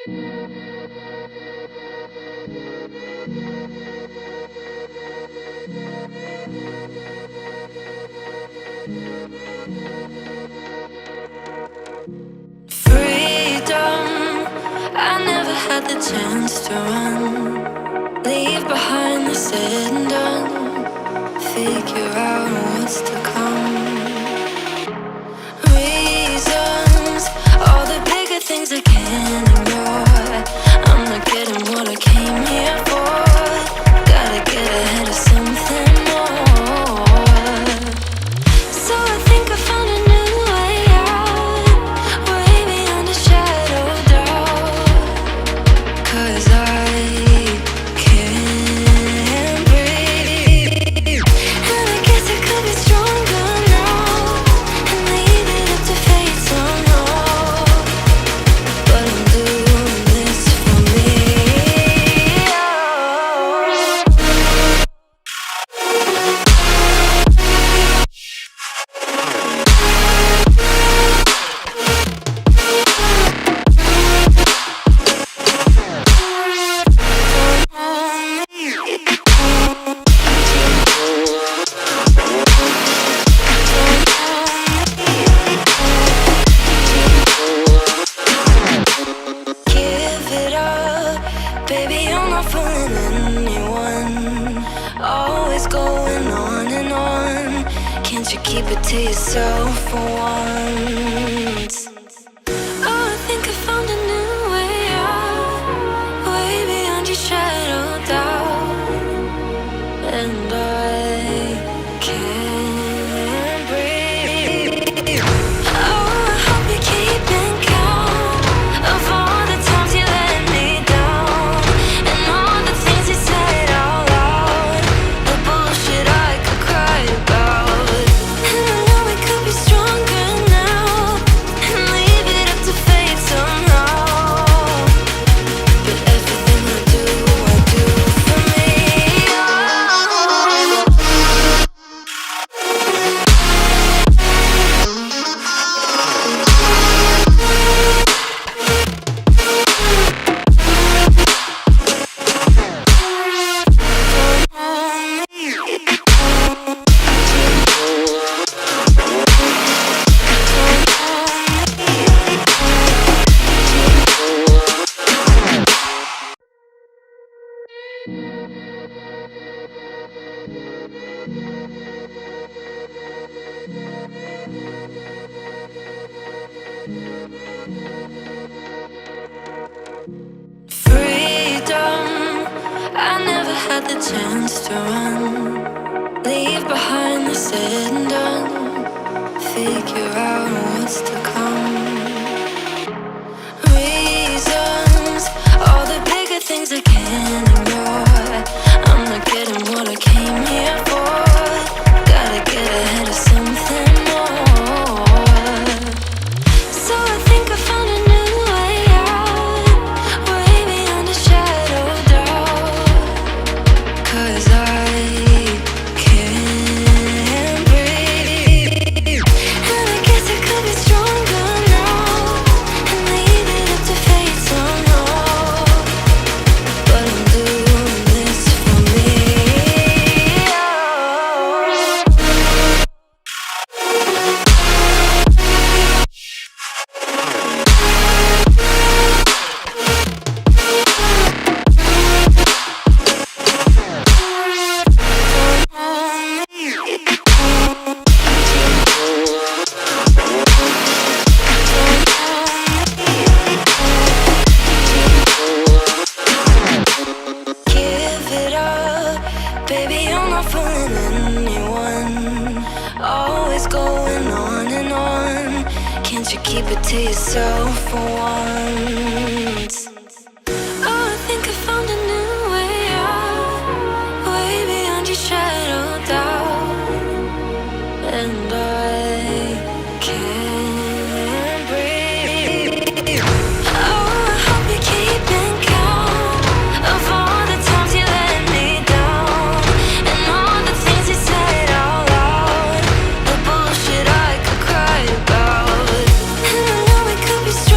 Freedom, I never had the chance to run. Leave behind the said and done. Figure out what's to come. Reasons, all the bigger things I can't ignore. I'm not getting what I came here for. Gotta get ahead of something more. So I think I found a new way out, way beyond a shadow of doubt. 'Cause I can't breathe, and I guess I could be stronger now and leave it up to fate somehow. But I'm doing this for me. Give it up, baby, you're not fooling anyone. Always going on and on. Can't you keep it to yourself for once? Oh, I think I found a new way out, way beyond your shadow of doubt. And I can't breathe. Oh, I hope you're keeping count of all the times you let me down, and all the things you said out loud, the bullshit I could cry about. And I know we could be stronger now and leave it up to fate somehow. But everything I do for me. Freedom, I never had the chance to run. Leave behind the said and done. Figure out what's to come. Reasons, all the bigger things I can't ignore. I'm not getting what I came here for. Gotta get ahead of something more. So I think I found a new way out, way beyond a shadow of doubt. 'Cause I can't breathe, and I guess I could be stronger now and leave it up to fate somehow. But I'm doing this for me. Give it up, baby, you're not fooling anyone. Always going on and on. Can't you keep it to yourself for once?